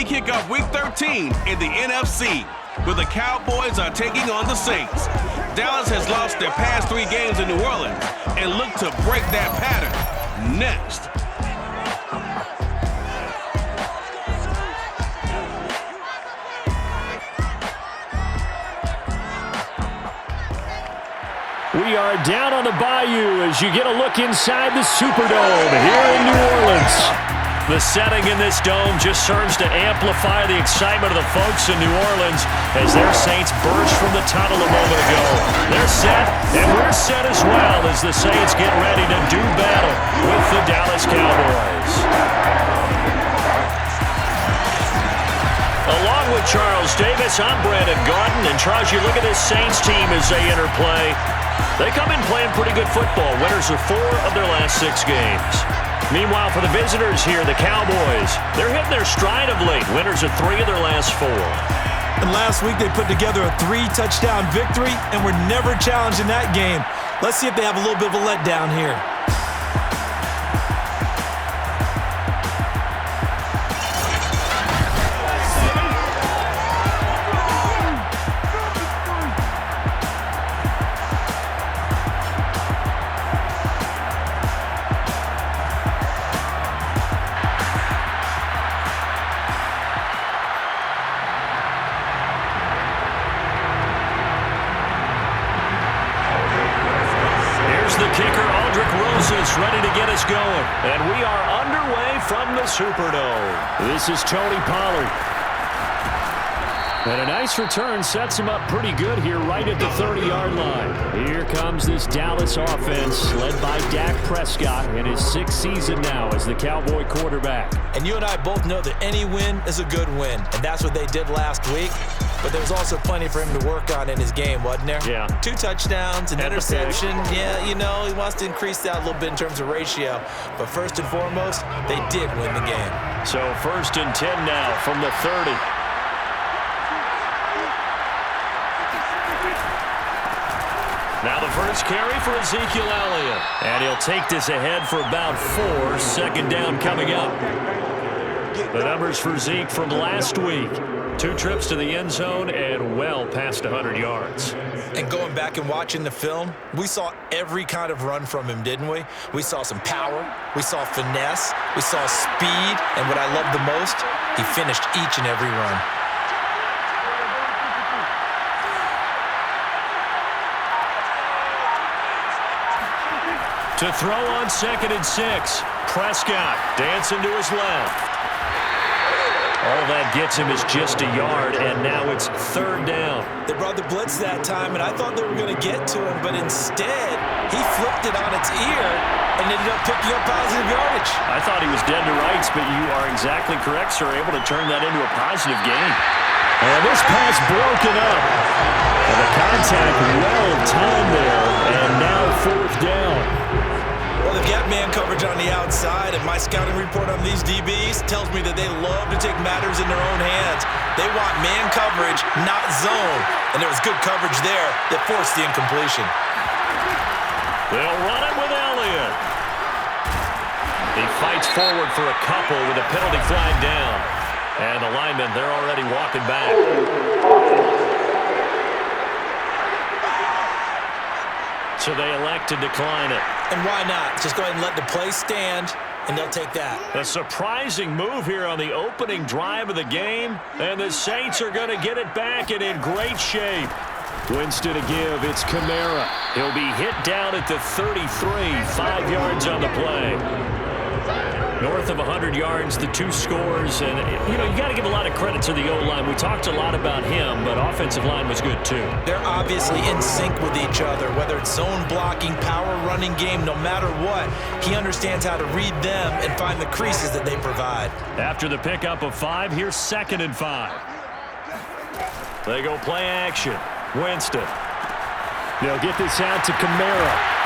we kick off Week 13 in the NFC, where the Cowboys are taking on the Saints. Dallas has lost their past 3 games in New Orleans and look to break that pattern next. We are down on the bayou as you get a look inside the Superdome here in New Orleans. The setting in this dome just serves to amplify the excitement of the folks in New Orleans as their Saints burst from the tunnel a moment ago. They're set, and we're set as well as the Saints get ready to do battle with the Dallas Cowboys. Along with Charles Davis, I'm Brandon Gaudin, and Charles, you look at this Saints team as they interplay. They come in playing pretty good football. Winners of 4 of their last 6 games. Meanwhile, for the visitors here, the Cowboys, they're hitting their stride of late. Winners of 3 of their last 4. And last week, they put together a 3-touchdown victory and were never challenged in that game. Let's see if they have a little bit of a letdown here. Ready to get us going, and we are underway from the Superdome. This is Tony Pollard. And a nice return sets him up pretty good here right at the 30-yard line. Here comes this Dallas offense led by Dak Prescott in his 6th season now as the Cowboy quarterback. And you and I both know that any win is a good win, and that's what they did last week. But there was also plenty for him to work on in his game, wasn't there? Yeah. 2 touchdowns, an interception. Yeah, you know, he wants to increase that a little bit in terms of ratio. But first and foremost, they did win the game. So 1st and 10 now from the 30. Now the first carry for Ezekiel Elliott. And he'll take this ahead for about 4. 2nd down coming up. The numbers for Zeke from last week. 2 trips to the end zone and well past 100 yards. And going back and watching the film, we saw every kind of run from him, didn't we? We saw some power, we saw finesse, we saw speed, and what I loved the most, he finished each and every run. To throw on 2nd and 6. Prescott dancing to his left. All that gets him is just a yard, and now it's 3rd down. They brought the blitz that time, and I thought they were going to get to him, but instead, he flipped it on its ear and ended up picking up positive yardage. I thought he was dead to rights, but you are exactly correct, sir, able to turn that into a positive gain. And this pass broken up. And the contact well timed there, and now 4th down. Well, they've got man coverage on the outside, and my scouting report on these DBs tells me that they love to take matters in their own hands. They want man coverage, not zone. And there was good coverage there that forced the incompletion. They'll run it with Elliott. He fights forward for a couple with a penalty flag down. And the linemen, they're already walking back. So they elect to decline it. And why not? Just go ahead and let the play stand, and they'll take that. A surprising move here on the opening drive of the game, and the Saints are going to get it back and in great shape. Winston to give, it's Kamara. He'll be hit down at the 33, 5 yards on the play. North of 100 yards, the 2 scores, and, you know, you got to give a lot of credit to the O-line. We talked a lot about him, but offensive line was good, too. They're obviously in sync with each other, whether it's zone blocking, power running game, no matter what. He understands how to read them and find the creases that they provide. After the pickup of 5, here's 2nd and 5. They go play action. Winston. They'll get this out to Kamara.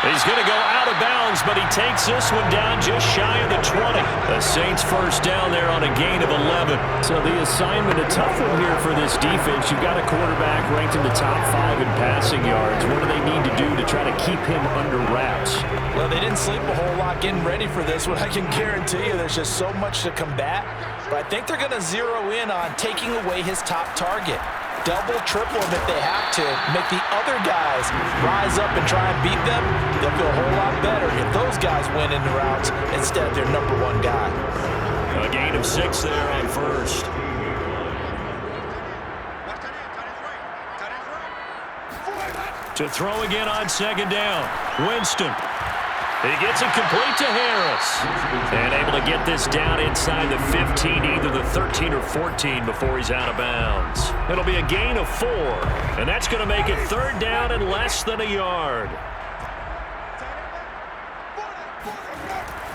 He's going to go out of bounds, but he takes this one down just shy of the 20. The Saints first down there on a gain of 11. So the assignment, a tough one here for this defense. You've got a quarterback ranked in the top 5 in passing yards. What do they need to do to try to keep him under wraps? Well, they didn't sleep a whole lot getting ready for this one. I can guarantee you there's just so much to combat. But I think they're going to zero in on taking away his top target. Double, triple him if they have to. Make the other guys rise up and try and beat them. They'll feel a whole lot better if those guys win in the routes instead of their number 1 guy. A gain of 6 there on first. To throw again on second down. Winston. He gets it complete to Harris. And able to get this down inside the 15, either the 13 or 14 before he's out of bounds. It'll be a gain of 4. And that's going to make it third down and less than a yard.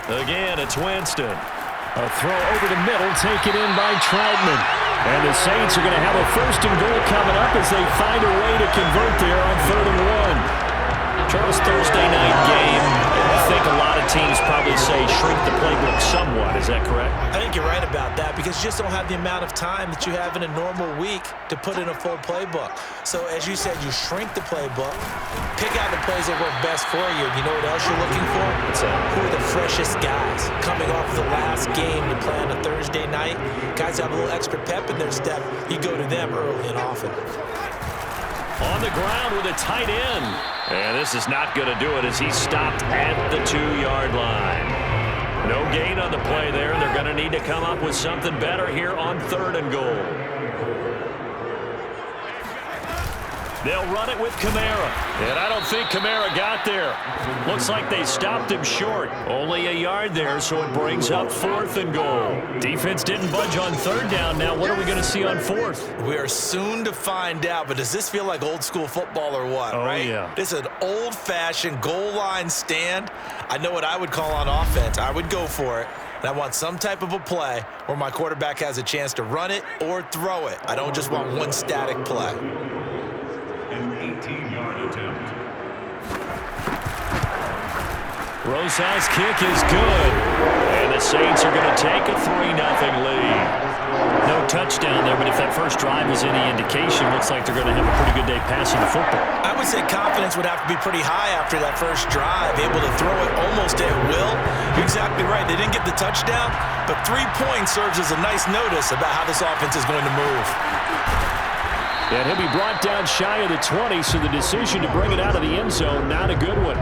Again, it's Winston. A throw over the middle, taken in by Troutman. And the Saints are going to have a first and goal coming up as they find a way to convert there on 3rd and 1. Charles, Thursday night game. I think a lot of teams probably say shrink the playbook somewhat. Is that correct? I think you're right about that because you just don't have the amount of time that you have in a normal week to put in a full playbook. So as you said, you shrink the playbook, pick out the plays that work best for you. And you know what else you're looking for? Who are the freshest guys coming off the last game to play on a Thursday night? Guys have a little extra pep in their step. You go to them early and often. On the ground with a tight end. And this is not going to do it as he's stopped at the 2-yard line. No gain on the play there. They're going to need to come up with something better here on 3rd and goal. They'll run it with Kamara. And I don't think Kamara got there. Looks like they stopped him short. Only a yard there, so it brings up 4th and goal. Defense didn't budge on 3rd down. Now what are we going to see on 4th? We are soon to find out, but does this feel like old school football or what, right? Yeah. This is an old-fashioned goal line stand. I know what I would call on offense. I would go for it. And I want some type of a play where my quarterback has a chance to run it or throw it. I don't just want one static play. An 18-yard attempt. Rosas' kick is good. And the Saints are going to take a 3-0 lead. No touchdown there, but if that first drive was any indication, looks like they're going to have a pretty good day passing the football. I would say confidence would have to be pretty high after that first drive, able to throw it almost at will. You're exactly right. They didn't get the touchdown, but 3 points serves as a nice notice about how this offense is going to move. And he'll be brought down shy of the 20, so the decision to bring it out of the end zone, not a good one.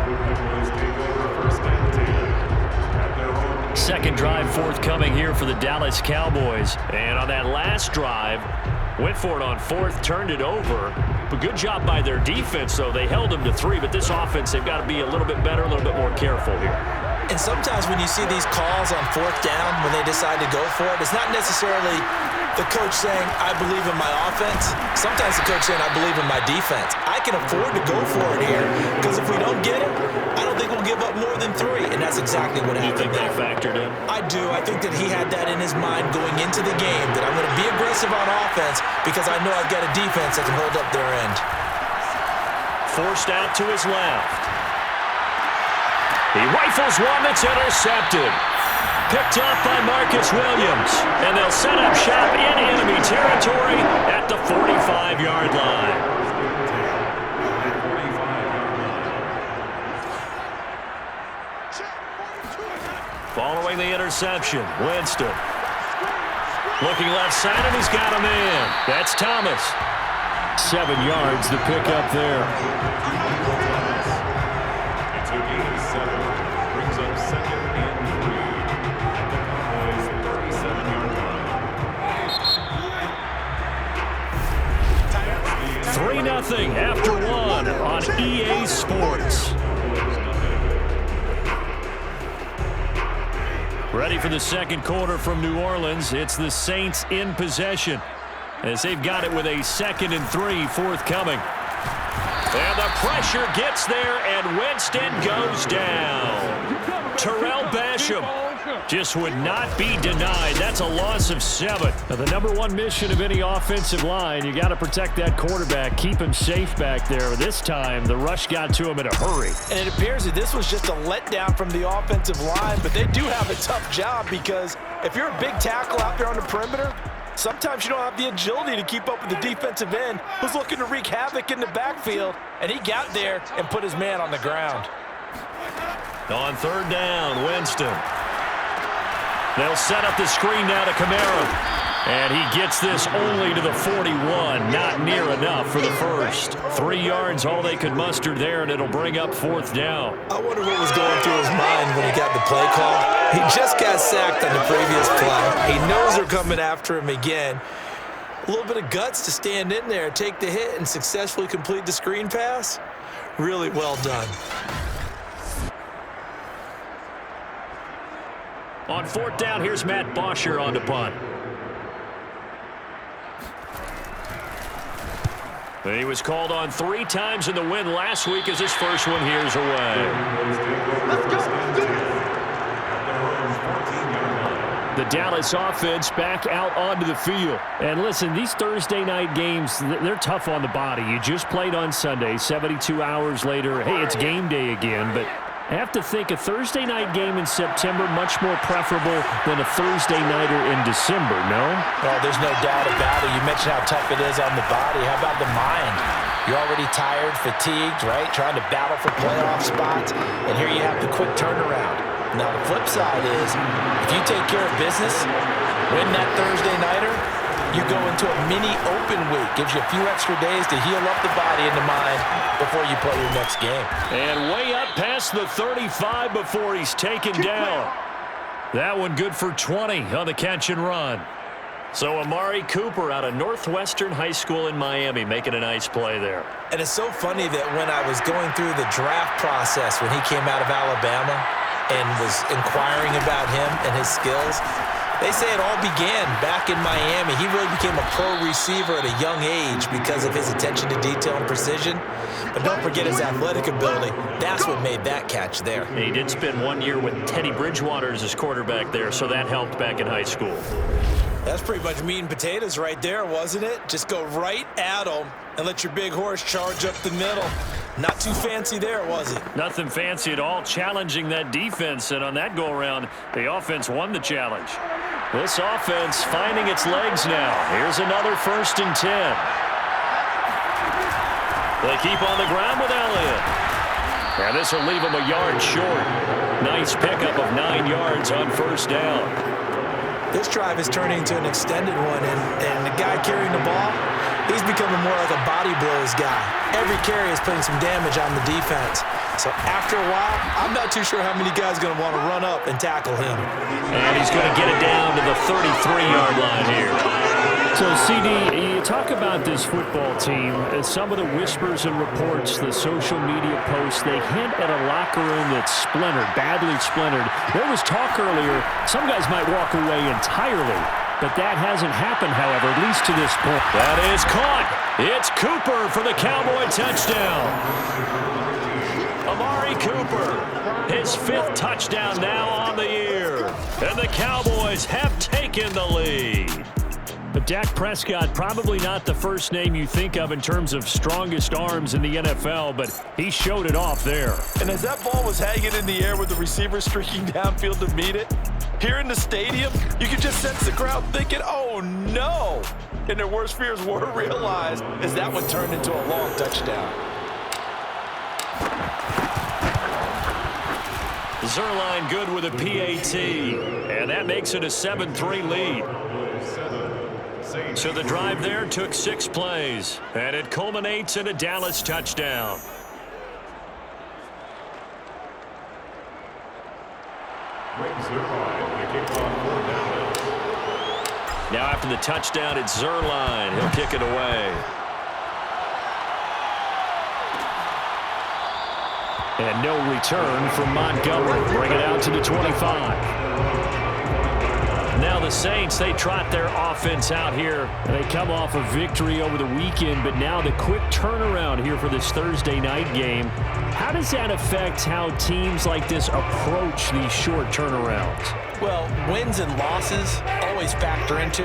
Second drive forthcoming here for the Dallas Cowboys. And on that last drive, went for it on 4th, turned it over. But good job by their defense, though. They held them to 3, but this offense, they've got to be a little bit better, a little bit more careful here. And sometimes when you see these calls on 4th down, when they decide to go for it, it's not necessarily the coach saying, I believe in my offense. Sometimes the coach saying, I believe in my defense. I can afford to go for it here because if we don't get it, I don't think we'll give up more than 3. And that's exactly what happened. You think that factored in? I do. I think that he had that in his mind going into the game, that I'm going to be aggressive on offense because I know I've got a defense that can hold up their end. Forced out to his left. He rifles one that's intercepted. Picked up by Marcus Williams. And they'll set up shop in enemy territory at the 45-yard line. Following the interception, Winston. Looking left side, and he's got him in. That's Thomas. 7 yards, the pickup there. It's a gain of 7. Brings up 2nd and 3. At the Cowboys' 37-yard line. 3-0 after 1 on EA Sports. Ready for the second quarter from New Orleans. It's the Saints in possession as they've got it with a 2nd and 3 forthcoming. And the pressure gets there, and Winston goes down. Terrell Basham just would not be denied. That's a loss of 7. Now, the number one mission of any offensive line, you got to protect that quarterback, keep him safe back there. This time, the rush got to him in a hurry. And it appears that this was just a letdown from the offensive line, but they do have a tough job because if you're a big tackle out there on the perimeter, sometimes you don't have the agility to keep up with the defensive end who's looking to wreak havoc in the backfield, and he got there and put his man on the ground. On 3rd down, Winston. They'll set up the screen now to Kamara. And he gets this only to the 41. Not near enough for the first. 3 yards, all they could muster there, and it'll bring up 4th down. I wonder what was going through his mind when he got the play call. He just got sacked on the previous play. He knows they're coming after him again. A little bit of guts to stand in there, take the hit, and successfully complete the screen pass. Really well done. On 4th down, here's Matt Bosher on the punt. He was called on 3 times in the win last week as his first one here's away. The Dallas offense back out onto the field. And listen, these Thursday night games, they're tough on the body. You just played on Sunday, 72 hours later. Hey, it's game day again, but I have to think a Thursday night game in September much more preferable than a Thursday nighter in December, no? Oh, there's no doubt about it. You mentioned how tough it is on the body. How about the mind? You're already tired, fatigued, right? Trying to battle for playoff spots, and here you have the quick turnaround. Now, the flip side is if you take care of business, win that Thursday nighter, you go into a mini open week. Gives you a few extra days to heal up the body and the mind before you play your next game. And way up past the 35 before he's taken down. That one good for 20 on the catch and run. So Amari Cooper out of Northwestern High School in Miami making a nice play there. And it's so funny that when I was going through the draft process when he came out of Alabama and was inquiring about him and his skills, they say it all began back in Miami. He really became a pro receiver at a young age because of his attention to detail and precision. But don't forget his athletic ability. That's what made that catch there. He did spend 1 year with Teddy Bridgewater as his quarterback there, so that helped back in high school. That's pretty much meat and potatoes right there, wasn't it? Just go right at him and let your big horse charge up the middle. Not too fancy there, was it? Nothing fancy at all, challenging that defense, and on that go-around, the offense won the challenge. This offense finding its legs now. Here's another 1st and 10. They keep on the ground with Elliott. And this will leave them a yard short. Nice pickup of 9 yards on 1st down. This drive is turning into an extended one, and the guy carrying the ball, he's becoming more like a body blows guy. Every carry is putting some damage on the defense. So after a while, I'm not too sure how many guys are going to want to run up and tackle him. And he's going to get it down to the 33-yard line here. So, CD, you talk about this football team, some of the whispers and reports, the social media posts, they hint at a locker room that's splintered, badly splintered. There was talk earlier, some guys might walk away entirely, but that hasn't happened, however, at least to this point. That is caught. It's Cooper for the Cowboy touchdown. Amari Cooper, his 5th touchdown now on the year. And the Cowboys have taken the lead. But Dak Prescott, probably not the first name you think of in terms of strongest arms in the NFL, but he showed it off there. And as that ball was hanging in the air with the receiver streaking downfield to meet it, here in the stadium, you could just sense the crowd thinking, oh no! And their worst fears were realized as that one turned into a long touchdown. Zerline good with a PAT, and that makes it a 7-3 lead. So the drive there took 6 plays, and it culminates in a Dallas touchdown. Now after the touchdown, it's Zerline. He'll kick it away. And no return from Montgomery. Bring it out to the 25. Now the Saints, they trot their offense out here. They come off a victory over the weekend, but now the quick turnaround here for this Thursday night game. How does that affect how teams like this approach these short turnarounds? Well, wins and losses always factor into,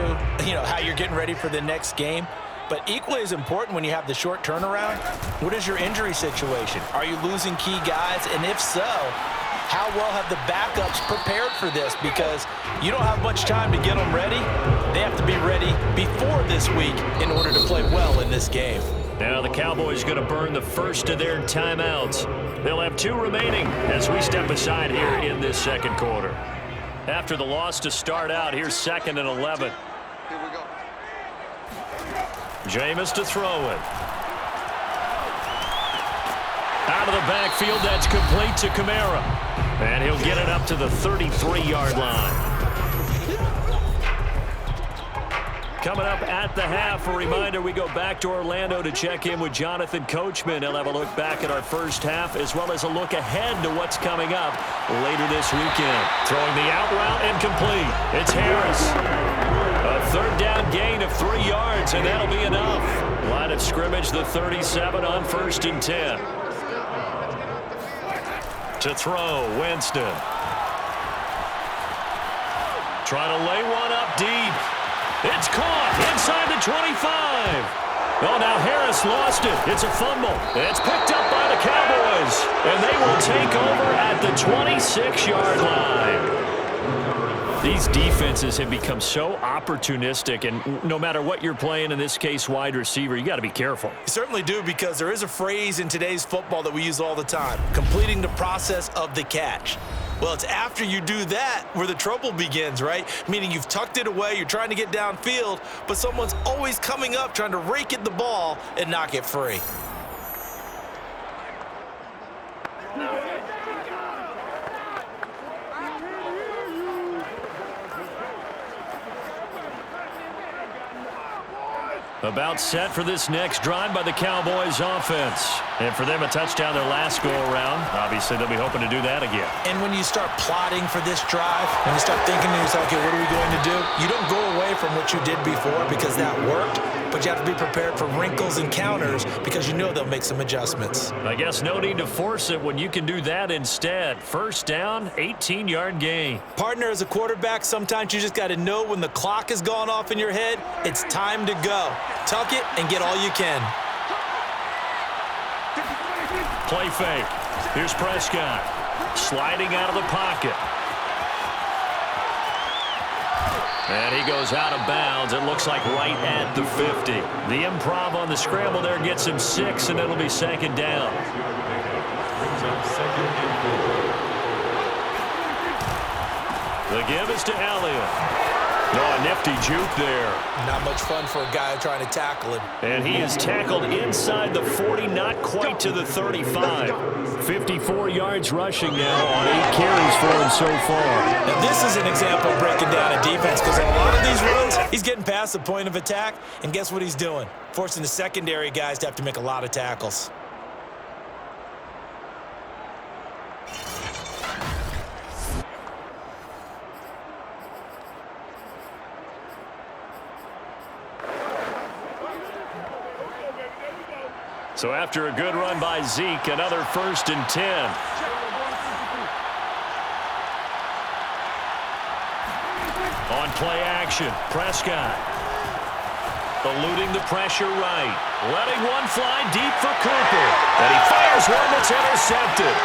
how you're getting ready for the next game. But equally as important when you have the short turnaround, what is your injury situation? Are you losing key guys? And if so, how well have the backups prepared for this? Because you don't have much time to get them ready. They have to be ready before this week in order to play well in this game. Now the Cowboys going to burn the first of their timeouts. They'll have 2 remaining as we step aside here in this second quarter. After the loss to start out, here's 2nd and 11. Here we go. Jameis to throw it. Out of the backfield, that's complete to Kamara. And he'll get it up to the 33-yard line. Coming up at the half, a reminder, we go back to Orlando to check in with Jonathan Coachman. He'll have a look back at our first half as well as a look ahead to what's coming up later this weekend. Throwing the out route incomplete. It's Harris. A 3rd down gain of 3 yards, and that'll be enough. Line of scrimmage, the 37 on 1st and 10. To throw, Winston. Trying to lay one up deep. It's caught inside the 25. Oh, now Harris lost it. It's a fumble. It's picked up by the Cowboys, and they will take over at the 26-yard line. These defenses have become so opportunistic, and no matter what you're playing, in this case wide receiver, you got to be careful. You certainly do, because there is a phrase in today's football that we use all the time, completing the process of the catch. Well, it's after you do that where the trouble begins, right? Meaning you've tucked it away, you're trying to get downfield, but someone's always coming up trying to rake at the ball and knock it free. About set for this next drive by the Cowboys offense. And for them, a touchdown their last go-around. Obviously, they'll be hoping to do that again. And when you start plotting for this drive, when you start thinking to yourself, okay, what are we going to do? You don't go away from what you did before because that worked, but you have to be prepared for wrinkles and counters because you know they'll make some adjustments. I guess no need to force it when you can do that instead. 1st down, 18-yard gain. Partner, as a quarterback, sometimes you just got to know when the clock has gone off in your head, it's time to go. Tuck it and get all you can. Play fake. Here's Prescott. Sliding out of the pocket. And he goes out of bounds. It looks like right at the 50. The improv on the scramble there gets him 6, and it'll be 2nd down. The give is to Elliott. Oh, a nifty juke there. Not much fun for a guy trying to tackle him. And he is tackled inside the 40, not quite to the 35. 54 yards rushing now on 8 carries for him so far. Now, this is an example of breaking down a defense because on a lot of these runs, he's getting past the point of attack, and guess what he's doing? Forcing the secondary guys to have to make a lot of tackles. So after a good run by Zeke, another 1st and 10. On play action, Prescott. Eluding the pressure right. Letting one fly deep for Cooper. And he fires one that's intercepted.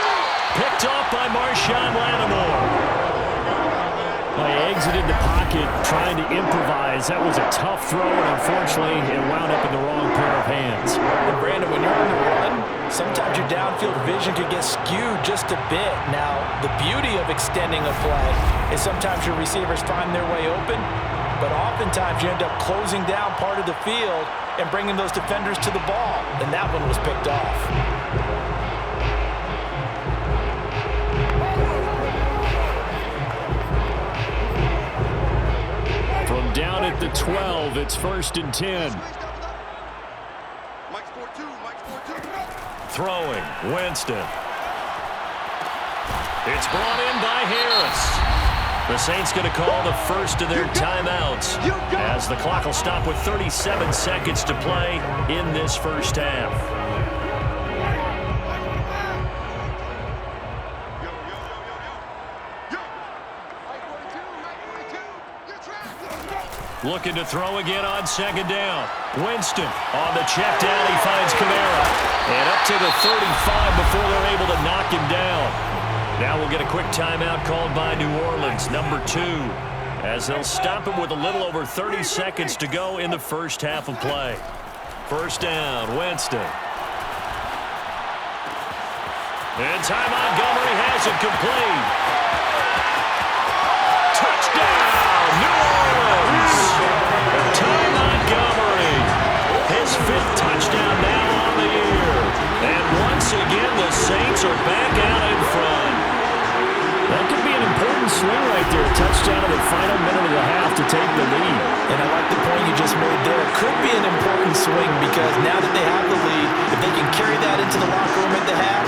Picked off by Marshawn Lattimore. He exited the pocket trying to improvise. That was a tough throw, and unfortunately, it wound up in the wrong pair of hands. And Brandon, when you're on the run, sometimes your downfield vision could get skewed just a bit. Now, the beauty of extending a play is sometimes your receivers find their way open, but oftentimes you end up closing down part of the field and bringing those defenders to the ball, and that one was picked off. Down at the 12, it's 1st and 10. Throwing, Winston. It's brought in by Harris. The Saints going to call the first of their timeouts as the clock will stop with 37 seconds to play in this first half. Looking to throw again on second down. Winston on the check down. He finds Kamara. And up to the 35 before they're able to knock him down. Now we'll get a quick timeout called by New Orleans, number 2, as they'll stop him with a little over 30 seconds to go in the first half of play. First down, Winston. And Ty Montgomery has it complete. Touchdown, New Orleans! Ty Montgomery, his 5th touchdown now on the year. And once again, the Saints are back out in front. That could be an important swing right there. A touchdown in the final minute of the half to take the lead. And I like the point you just made there. It could be an important swing because now that they have the lead, if they can carry that into the locker room at the half,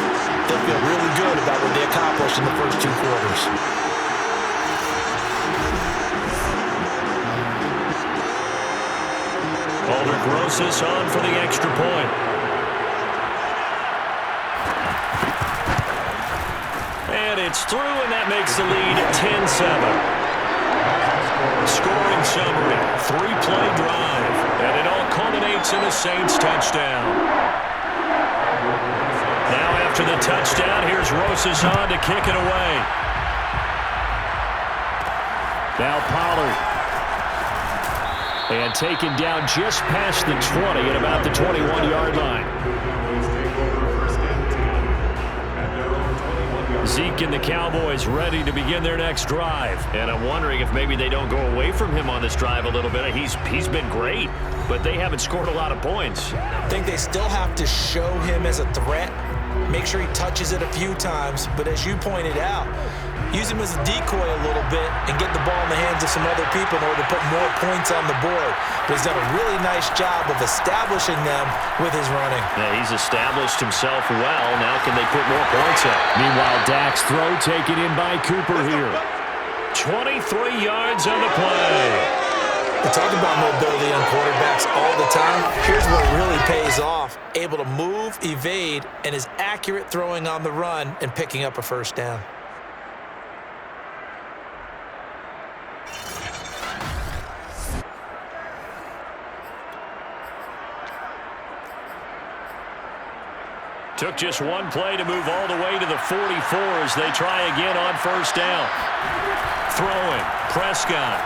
they'll feel really good about what they accomplished in the first 2 quarters. Alder Grosses on for the extra point. And it's through, and that makes the lead 10-7. Scoring summary, 3-play drive, and it all culminates in a Saints touchdown. Now after the touchdown, here's Rosas on to kick it away. Now Pollard. And taken down just past the 20 at about the 21-yard line. Zeke and the Cowboys ready to begin their next drive. And I'm wondering if maybe they don't go away from him on this drive a little bit. He's been great, but they haven't scored a lot of points. I think they still have to show him as a threat, make sure he touches it a few times. But as you pointed out, use him as a decoy a little bit and get the ball in the hands of some other people in order to put more points on the board. But he's done a really nice job of establishing them with his running. Yeah, he's established himself well. Now can they put more points up? Meanwhile, Dak's throw taken in by Cooper here. 23 yards on the play. We talk about mobility on quarterbacks all the time. Here's what really pays off. Able to move, evade, and is accurate throwing on the run and picking up a first down. Took just one play to move all the way to the 44 as they try again on first down. Throwing, Prescott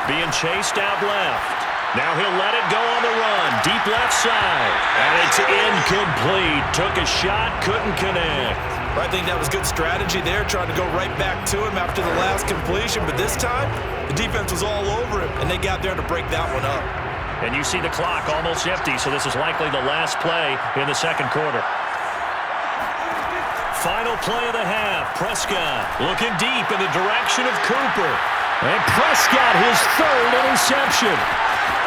being chased out left. Now he'll let it go on the run, deep left side. And it's incomplete. Took a shot, couldn't connect. I think that was good strategy there, trying to go right back to him after the last completion. But this time, the defense was all over him, and they got there to break that one up. And you see the clock almost empty, so this is likely the last play in the second quarter. Final play of the half. Prescott looking deep in the direction of Cooper. And Prescott, his 3rd interception.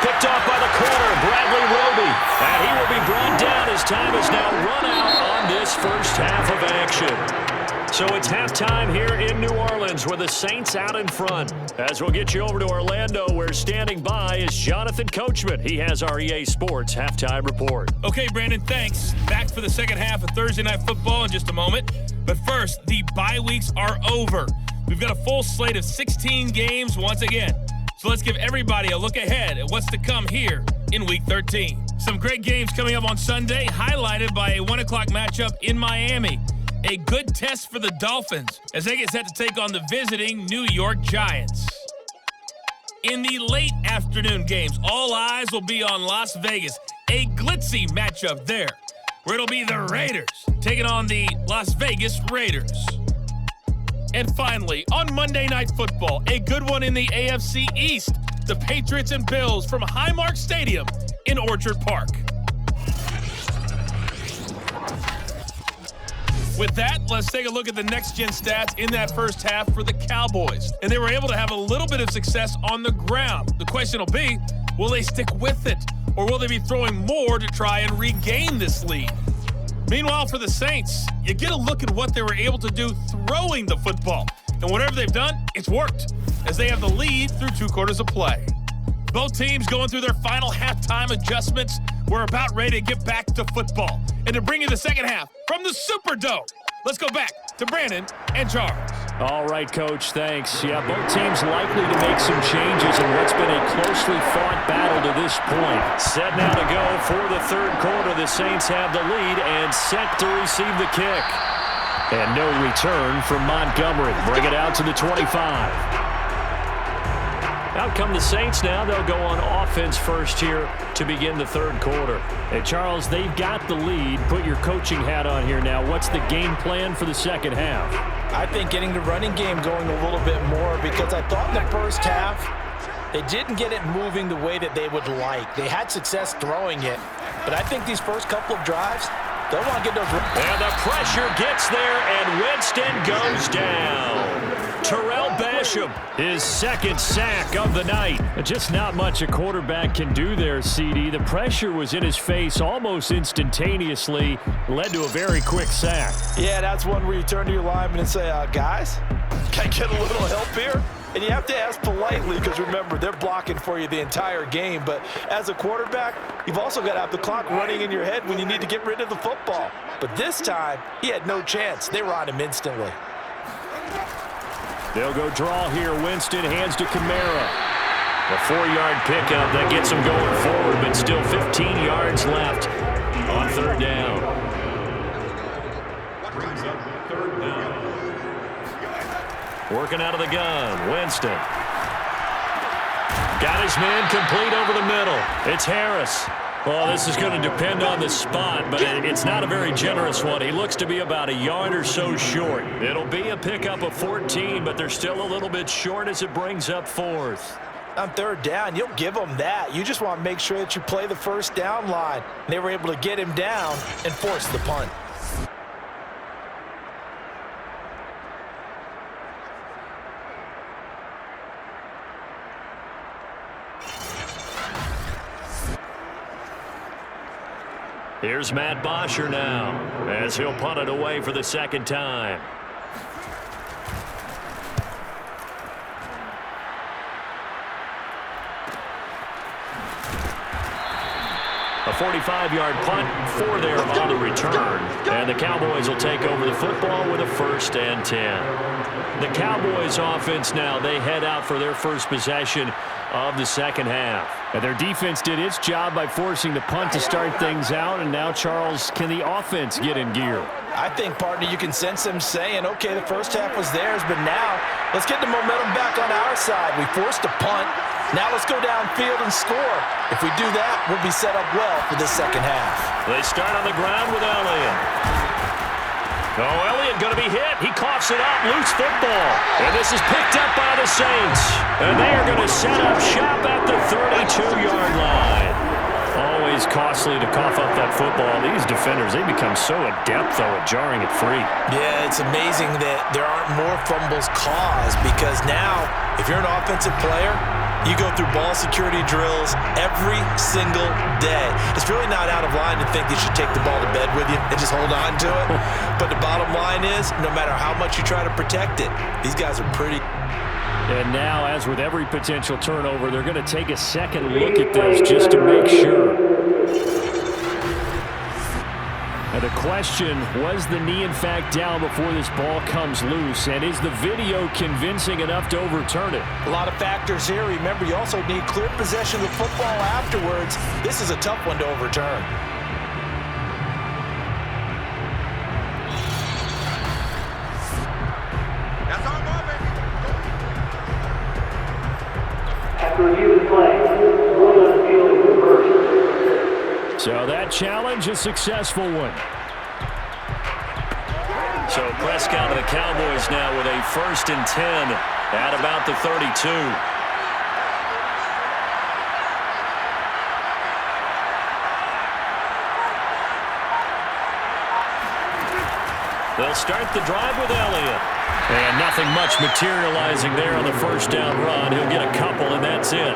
Picked off by the corner, Bradley Roby. And he will be brought down as time is now run out on this first half of action. So it's halftime here in New Orleans with the Saints out in front. As we'll get you over to Orlando, where standing by is Jonathan Coachman. He has our EA Sports halftime report. Okay, Brandon, thanks. Back for the second half of Thursday Night Football in just a moment. But first, the bye weeks are over. We've got a full slate of 16 games once again. So let's give everybody a look ahead at what's to come here in Week 13. Some great games coming up on Sunday, highlighted by a 1 o'clock matchup in Miami. A good test for the Dolphins as they get set to take on the visiting New York Giants. In the late afternoon games, all eyes will be on Las Vegas. A glitzy matchup there, where it'll be the Raiders taking on the Las Vegas Raiders. And finally, on Monday Night Football, a good one in the AFC East. The Patriots and Bills from Highmark Stadium in Orchard Park. With that, let's take a look at the next-gen stats in that first half for the Cowboys. And they were able to have a little bit of success on the ground. The question will be, will they stick with it? Or will they be throwing more to try and regain this lead? Meanwhile, for the Saints, you get a look at what they were able to do throwing the football. And whatever they've done, it's worked. as they have the lead through 2 quarters of play. Both teams going through their final halftime adjustments. We're about ready to get back to football. And to bring you the second half from the Superdome, let's go back to Brandon and Charles. All right, Coach, thanks. Yeah, both teams likely to make some changes in what's been a closely fought battle to this point. Set now to go for the third quarter. The Saints have the lead and set to receive the kick. And no return from Montgomery. Bring it out to the 25. Out come the Saints now. They'll go on offense first here to begin the third quarter. Hey, Charles, they've got the lead. Put your coaching hat on here now. What's the game plan for the second half? I think getting the running game going a little bit more, because I thought in the first half they didn't get it moving the way that they would like. They had success throwing it, but I think these first couple of drives, they'll want to get those. And the pressure gets there, and Winston goes down. Terrell Basham, his second sack of the night. Just not much a quarterback can do there, CD. The pressure was in his face almost instantaneously, led to a very quick sack. Yeah, that's one where you turn to your lineman and say, guys, can I get a little help here? And you have to ask politely, because remember, they're blocking for you the entire game. But as a quarterback, you've also got to have the clock running in your head when you need to get rid of the football. But this time, he had no chance. They were on him instantly. They'll go draw here. Winston hands to Kamara. A 4-yard pickup that gets him going forward, but still 15 yards left on third down. Working out of the gun, Winston. Got his man complete over the middle. It's Harris. Well, this is going to depend on the spot, but it's not a very generous one. He looks to be about a yard or so short. It'll be a pickup of 14, but they're still a little bit short as it brings up fourth. On third down, you'll give them that. You just want to make sure that you play the first down line. They were able to get him down and force the punt. Here's Matt Bosher now as he'll punt it away for the second time. A 45-yard punt, 4 there on the return. And the Cowboys will take over the football with a 1st and 10. The Cowboys offense now, they head out for their first possession of the second half. And their defense did its job by forcing the punt to start things out. And now, Charles, can the offense get in gear? I think, partner, you can sense them saying, okay, the first half was theirs, but now let's get the momentum back on our side. We forced a punt. Now let's go downfield and score. If we do that, we'll be set up well for the second half. They start on the ground with Elliott. Oh, Elliott going to be hit. He coughs it up. Loose football. And this is picked up by the Saints. And they are going to set up shop at the 32-yard line. Always costly to cough up that football. These defenders, they become so adept, though, at jarring it free. Yeah, it's amazing that there aren't more fumbles caused, because now, if you're an offensive player, you go through ball security drills every single day. It's really not out of line to think you should take the ball to bed with you and just hold on to it. But the bottom line is, no matter how much you try to protect it, these guys are pretty. And now, as with every potential turnover, they're going to take a second look at this just to make sure. And the question, was the knee in fact down before this ball comes loose? And is the video convincing enough to overturn it? A lot of factors here. Remember, you also need clear possession of the football afterwards. This is a tough one to overturn. So that challenge, a successful one. So Prescott of the Cowboys now with a 1st and 10 at about the 32. They'll start the drive with Elliott. And nothing much materializing there on the first down run. He'll get a couple, and that's it.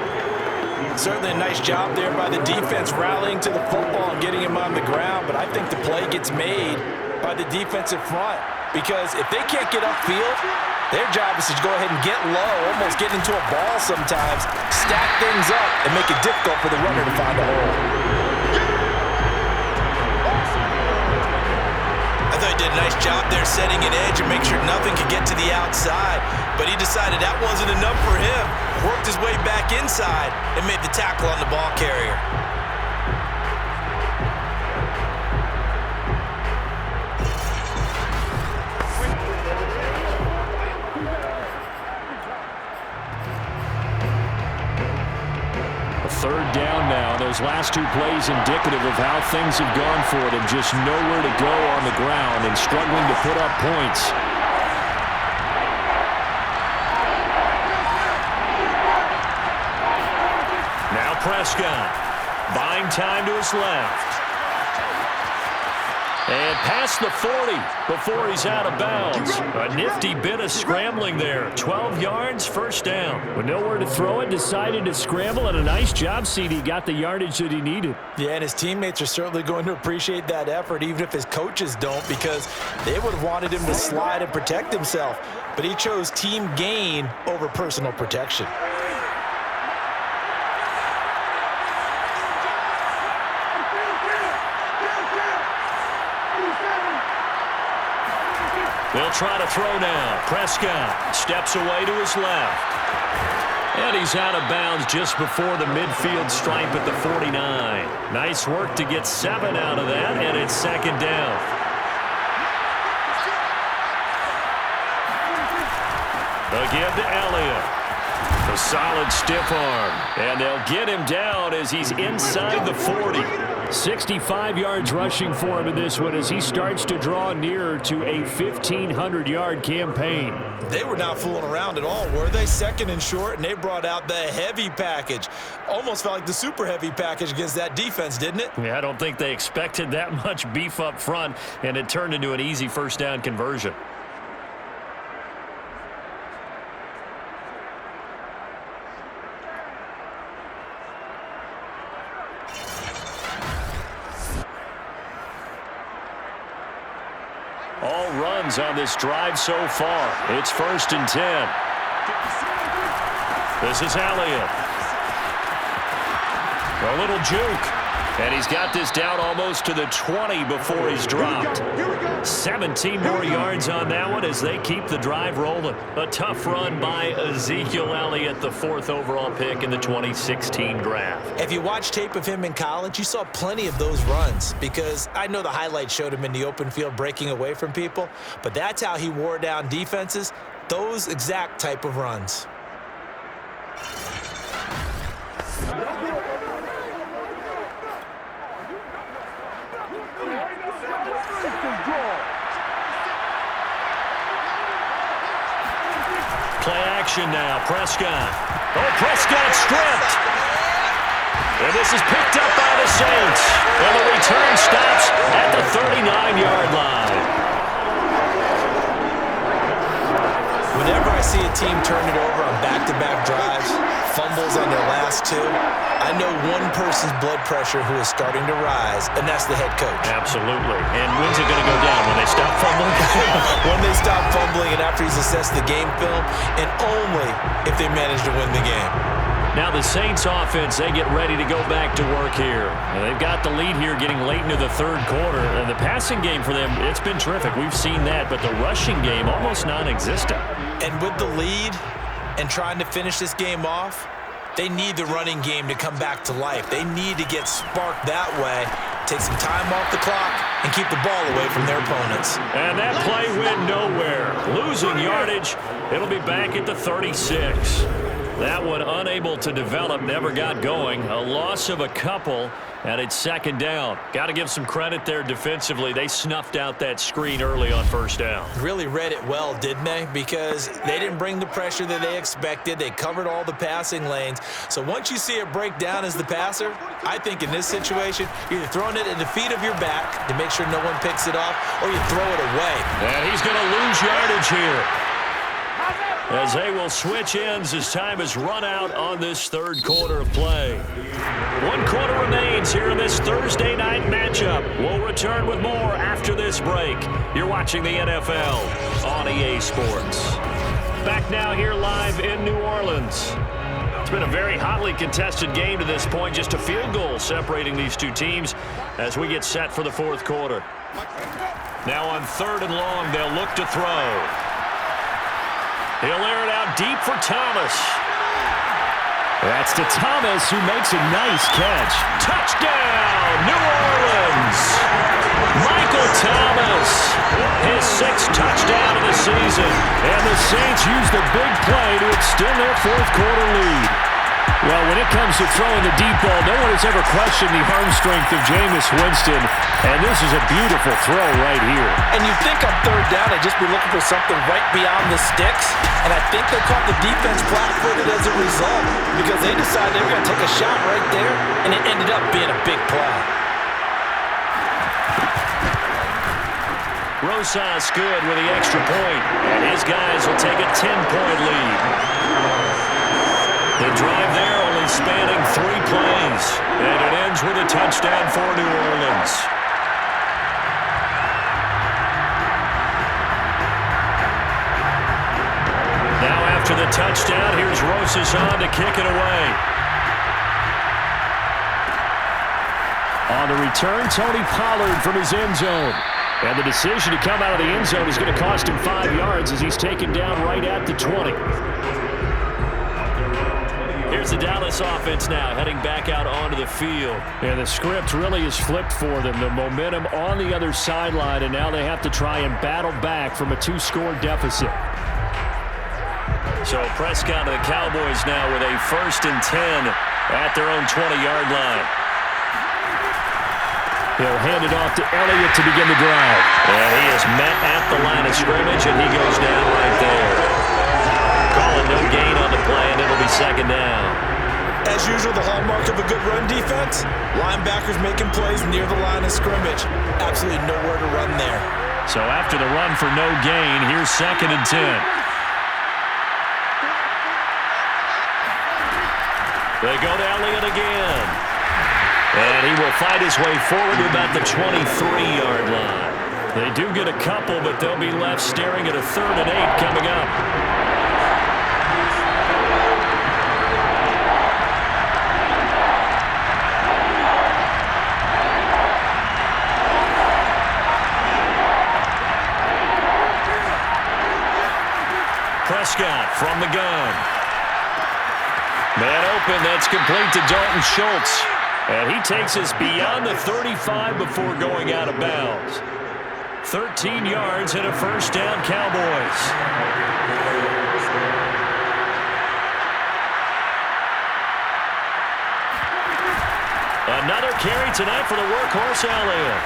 Certainly a nice job there by the defense rallying to the football and getting him on the ground, but I think the play gets made by the defensive front, because if they can't get upfield, Their job is to go ahead and get low, almost get into a ball sometimes, stack things up, and make it difficult for the runner to find a hole. I thought he did a nice job there setting an edge and make sure nothing could get to the outside, but he decided that wasn't enough for him, worked his way back inside, and made the tackle on the ball carrier. Third down now. Those last two plays indicative of how things have gone for them. Just nowhere to go on the ground and struggling to put up points. Now Prescott. Buying time to his left. And past the 40 before he's out of bounds. A nifty bit of scrambling there. 12 yards, first down. With nowhere to throw it, decided to scramble, and a nice job, CD. Got the yardage that he needed. Yeah, and his teammates are certainly going to appreciate that effort, even if his coaches don't, because they would have wanted him to slide and protect himself. But he chose team gain over personal protection. They'll try to throw now. Prescott steps away to his left. And he's out of bounds just before the midfield stripe at the 49. Nice work to get 7 out of that, and it's second down. Again to Elliott. A solid stiff arm. And they'll get him down as he's inside the 40. 65 yards rushing for him in this one as he starts to draw nearer to a 1,500-yard campaign. They were not fooling around at all, were they? Second and short, and they brought out the heavy package. Almost felt like the super heavy package against that defense, didn't it? Yeah, I don't think they expected that much beef up front, and it turned into an easy first down conversion. All runs on this drive so far. It's 1st and 10. This is Elliott. A little juke. And he's got this down almost to the 20 before he's dropped. 17 more yards on that one as they keep the drive rolling. A tough run by Ezekiel Elliott, the 4th overall pick in the 2016 draft. If you watch tape of him in college, you saw plenty of those runs, because I know the highlights showed him in the open field breaking away from people, but that's how he wore down defenses, those exact type of runs. Play action now. Prescott. Oh, Prescott stripped. And this is picked up by the Saints. And the return stops at the 39-yard line. Whenever I see a team turn it over on back-to-back drives, fumbles on their last two, I know one person's blood pressure who is starting to rise, and that's the head coach. Absolutely. And when's it going to go down? When they stop fumbling? When they stop fumbling and after he's assessed the game film, and only if they manage to win the game. Now the Saints offense, they get ready to go back to work here. And they've got the lead here getting late into the 3rd quarter. And the passing game for them, it's been terrific. We've seen that, but the rushing game almost non-existent. And with the lead and trying to finish this game off, they need the running game to come back to life. They need to get sparked that way, take some time off the clock, and keep the ball away from their opponents. And that play went nowhere. Losing yardage, it'll be back at the 36. That one unable to develop, never got going. A loss of a couple, and it's 2nd down. Got to give some credit there defensively. They snuffed out that screen early on 1st down. Really read it well, didn't they? Because they didn't bring the pressure that they expected. They covered all the passing lanes. So once you see it break down as the passer, I think in this situation, you're either throwing it at the feet of your back to make sure no one picks it off, or you throw it away. And he's going to lose yardage here, as they will switch ends as time is run out on this 3rd quarter of play. 1 quarter remains here in this Thursday night matchup. We'll return with more after this break. You're watching the NFL on EA Sports. Back now here live in New Orleans. It's been a very hotly contested game to this point. Just a field goal separating these two teams as we get set for the fourth quarter. Now on 3rd and long, they'll look to throw. He'll air it out deep for Thomas. That's to Thomas, who makes a nice catch. Touchdown, New Orleans! Michael Thomas, his 6th touchdown of the season. And the Saints use the big play to extend their fourth quarter lead. Well, when it comes to throwing the deep ball, no one has ever questioned the arm strength of Jameis Winston. And this is a beautiful throw right here. And you think on 3rd down, they'd just be looking for something right beyond the sticks. And I think they caught the defense flat-footed as a result because they decided they were going to take a shot right there, and it ended up being a big play. Rosas good with the extra point, and his guys will take a 10-point lead. The drive there only spanning 3 plays, and it ends with a touchdown for New Orleans. Now after the touchdown, here's Rosas on to kick it away. On the return, Tony Pollard from his end zone. And the decision to come out of the end zone is going to cost him 5 yards as he's taken down right at the 20. Here's the Dallas offense now, heading back out onto the field. And the script really is flipped for them. The momentum on the other sideline, and now they have to try and battle back from a 2-score deficit. So Prescott of the Cowboys now with a 1st and 10 at their own 20-yard line. He'll hand it off to Elliott to begin the drive. And he is met at the line of scrimmage, and he goes down right there. Calling no gain on the play, and it'll be 2nd down. As usual, the hallmark of a good run defense, linebackers making plays near the line of scrimmage. Absolutely nowhere to run there. So after the run for no gain, here's 2nd and 10. They go to Elliott again. And he will fight his way forward to about the 23-yard line. They do get a couple, but they'll be left staring at a 3rd and 8 coming up. Prescott from the gun. Man open, that's complete to Dalton Schultz. And he takes us beyond the 35 before going out of bounds. 13 yards and a 1st down, Cowboys. Another carry tonight for the workhorse, Elliott.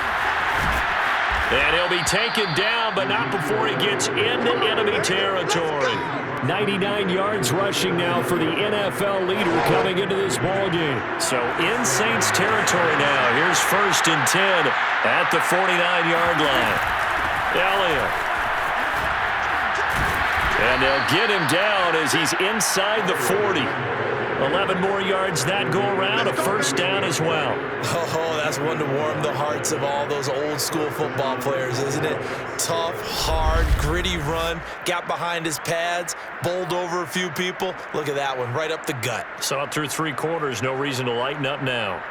And he'll be taken down, but not before he gets into enemy territory. 99 yards rushing now for the NFL leader coming into this ballgame. So in Saints territory now. Here's 1st and 10 at the 49-yard line. Elliott. And they'll get him down as he's inside the 40. 11 more yards that go around, a 1st down as well. Oh, that's one to warm the hearts of all those old school football players, isn't it? Tough, hard, gritty run, got behind his pads, bowled over a few people. Look at that one, right up the gut. Saw it through 3 quarters, no reason to lighten up now.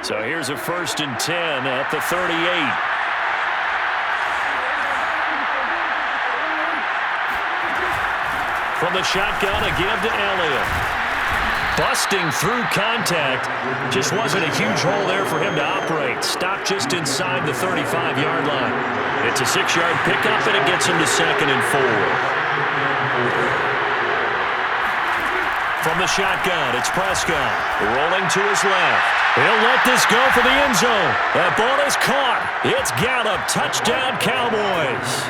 So here's a 1st and 10 at the 38. From the shotgun again to Elliott. Busting through contact. Just wasn't a huge hole there for him to operate. Stopped just inside the 35-yard line. It's a 6-yard pickup, and it gets him to 2nd and 4. From the shotgun, it's Prescott. Rolling to his left. He'll let this go for the end zone. That ball is caught. It's Gallup. Touchdown, Cowboys.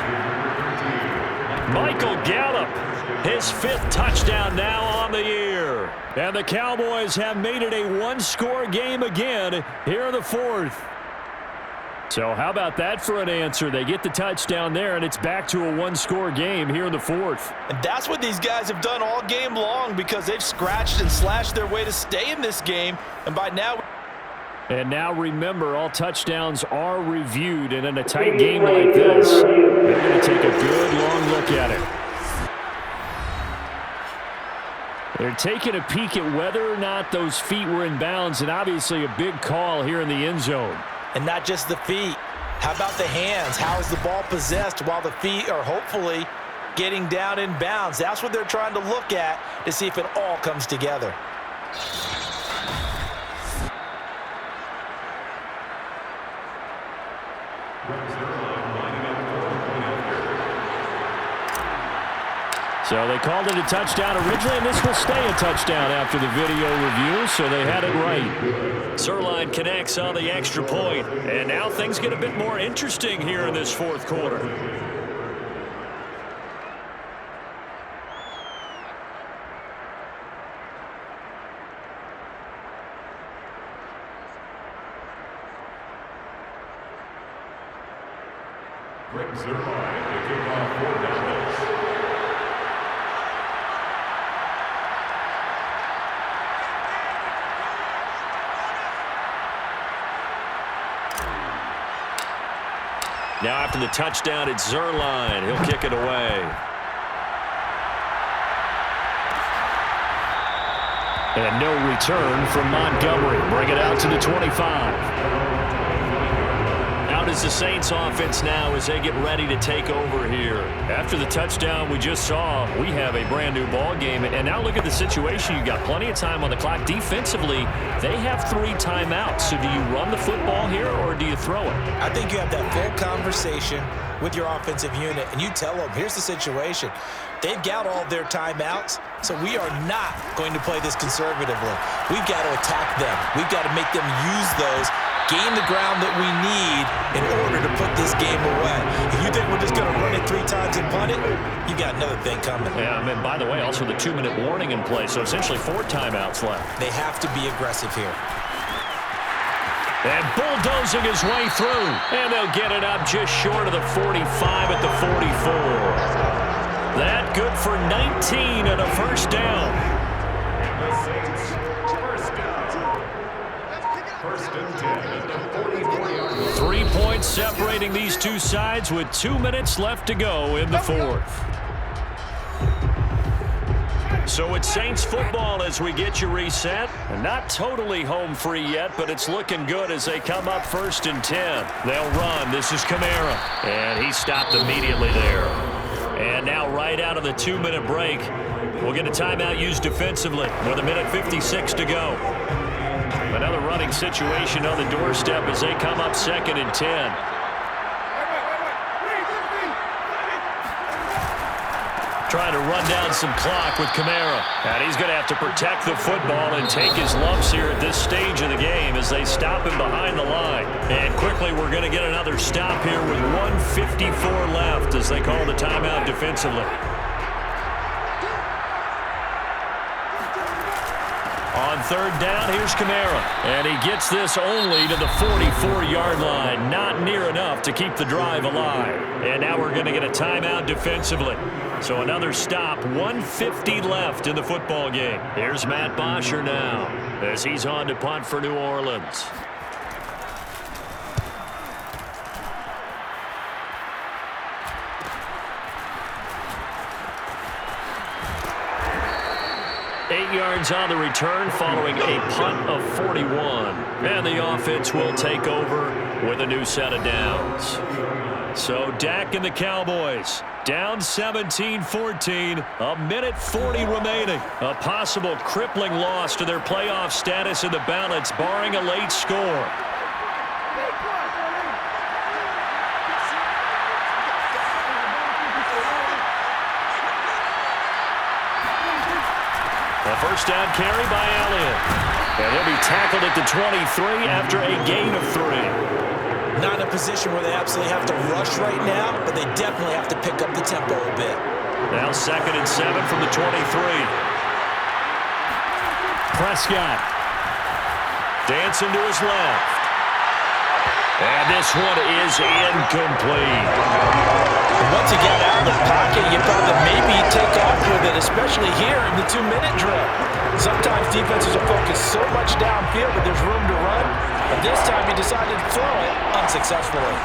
Michael Gallup. His 5th touchdown now on the year. And the Cowboys have made it a 1-score game again here in the 4th. So how about that for an answer? They get the touchdown there, and it's back to a 1-score game here in the 4th. And that's what these guys have done all game long because they've scratched and slashed their way to stay in this game. And by now, And now remember, all touchdowns are reviewed, and in a tight game like this, they're going to take a good long look at it. They're taking a peek at whether or not those feet were in bounds, and obviously a big call here in the end zone. And not just the feet. How about the hands? How is the ball possessed while the feet are hopefully getting down in bounds? That's what they're trying to look at to see if it all comes together. So they called it a touchdown originally, and this will stay a touchdown after the video review, so they had it right. Zerline connects on the extra point, and now things get a bit more interesting here in this fourth quarter. Zerline to kick off for Dallas. Now after the touchdown, it's Zerline. He'll kick it away. And no return from Montgomery. Bring it out to the 25. Out is the Saints offense now as they get ready to take over here. After the touchdown we just saw, we have a brand new ball game. And now look at the situation. You've got plenty of time on the clock. Defensively, they have 3 timeouts. So do you run the football here or do you throw it? I think you have that full conversation with your offensive unit, and you tell them, here's the situation. They've got all their timeouts, so we are not going to play this conservatively. We've got to attack them. We've got to make them use those, gain the ground that we need in order to put this game away. If you think we're just going to run it 3 times and punt it, you got another thing coming. Yeah, and by the way, also the 2-minute warning in play, so essentially 4 timeouts left. They have to be aggressive here. And bulldozing his way through. And they'll get it up just short of the 45 at the 44. That good for 19 and a first down. The Saints, first and 10 at the 44-yard line. 3 points separating these two sides with 2 minutes left to go in the fourth. So it's Saints football as we get you reset. And not totally home free yet, but it's looking good as they come up first and 10. They'll run. This is Kamara. And he stopped immediately there. And now right out of the 2-minute break, we'll get a timeout used defensively with 1:56 to go. Another running situation on the doorstep as they come up second and 10. Trying to run down some clock with Kamara. And he's going to have to protect the football and take his lumps here at this stage of the game as they stop him behind the line. And quickly we're going to get another stop here with 1:54 left as they call the timeout defensively. On third down, here's Kamara. And he gets this only to the 44-yard line. Not near enough to keep the drive alive. And now we're going to get a timeout defensively. So another stop, 1:50 left in the football game. Here's Matt Bosher now as he's on to punt for New Orleans. Yards on the return following a punt of 41. And the offense will take over with a new set of downs. So Dak and the Cowboys down 17-14, 1:40 remaining. A possible crippling loss to their playoff status in the balance, barring a late score. A first down carry by Elliott. And he'll be tackled at the 23 after a gain of 3. Not in a position where they absolutely have to rush right now, but they definitely have to pick up the tempo a bit. Now second and 7 from the 23. Prescott. Dancing to his left. And this one is incomplete. Once he got out of the pocket, you thought that maybe he'd take off with it, especially here in the 2-minute drill. Sometimes defenses will focus so much downfield that there's room to run, but This time he decided to throw it unsuccessfully.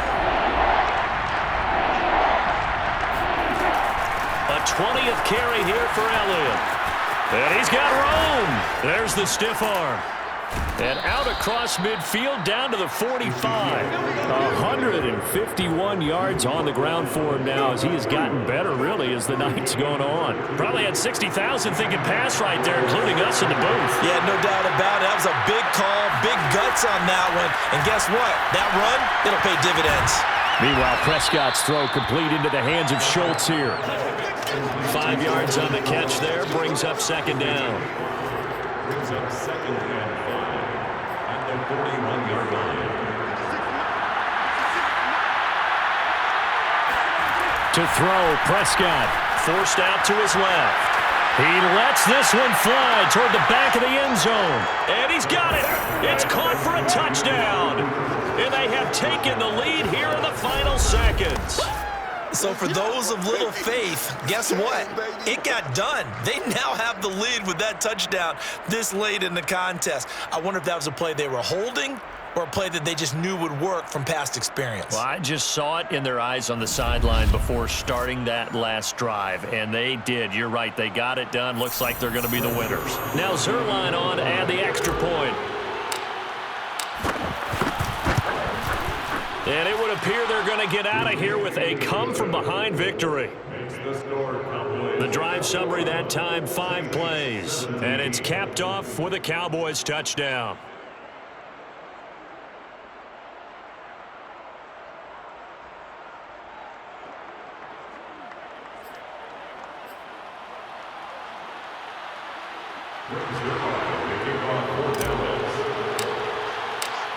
A 20th carry here for Elliott. And he's got room. There's the stiff arm. And out across midfield down to the 45. 151 yards on the ground for him now as he has gotten better, really, as the night's gone on. Probably had 60,000 thinking pass right there, including us in the booth. Yeah, no doubt about it. That was a big call, big guts on that one. And guess what? That run, it'll pay dividends. Meanwhile, Prescott's throw complete into the hands of Schultz here. 5 yards on the catch there, brings up second down. Brings up second and 5 at the 41-yard line. To throw, Prescott. Forced out to his left. He lets this one fly toward the back of the end zone. And he's got it. It's caught for a touchdown. And they have taken the lead here in the final seconds. So for those of little faith, guess what? It got done. They now have the lead with that touchdown this late in the contest. I wonder if that was a play they were holding or a play that they just knew would work from past experience. Well, I just saw it in their eyes on the sideline before starting that last drive, and they did. You're right. They got it done. Looks like they're going to be the winners. Now Zerline on to add the extra point. And it would appear they're going to get out of here with a come-from-behind victory. The drive summary that time, 5 plays. And it's capped off with a Cowboys touchdown.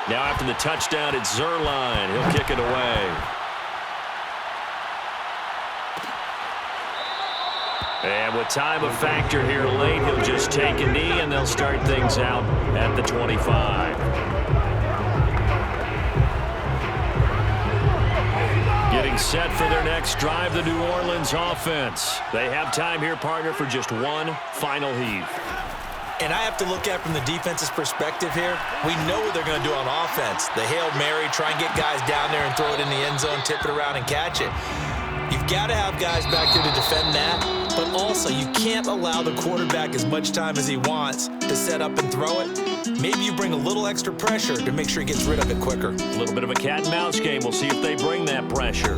Now after the touchdown, it's Zerline. He'll kick it away. And with time a factor here late, he'll just take a knee, and they'll start things out at the 25. Getting set for their next drive, the New Orleans offense. They have time here, partner, for just one final heave. And I have to look at it from the defense's perspective here. We know what they're going to do on offense. The Hail Mary, try and get guys down there and throw it in the end zone, tip it around and catch it. You've got to have guys back there to defend that, but also you can't allow the quarterback as much time as he wants to set up and throw it. Maybe you bring a little extra pressure to make sure he gets rid of it quicker. A little bit of a cat and mouse game. We'll see if they bring that pressure.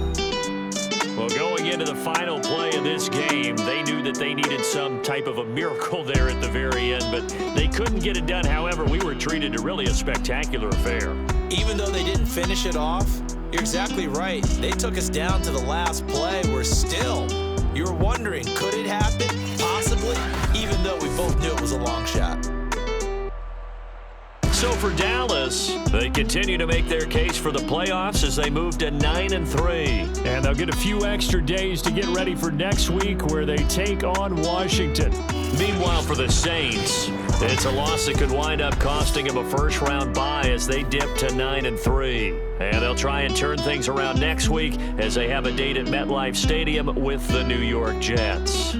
Well, going into the final play of this game, they knew that they needed some type of a miracle there at the very end, but they couldn't get it done. However, we were treated to really a spectacular affair. Even though they didn't finish it off, you're exactly right. They took us down to the last play. We're still, you were wondering, could it happen? Possibly, even though we both knew it was a long shot. So for Dallas, they continue to make their case for the playoffs as they move to 9-3. And they'll get a few extra days to get ready for next week where they take on Washington. Meanwhile, for the Saints, it's a loss that could wind up costing them a first-round bye as they dip to 9-3. And they'll try and turn things around next week as they have a date at MetLife Stadium with the New York Jets.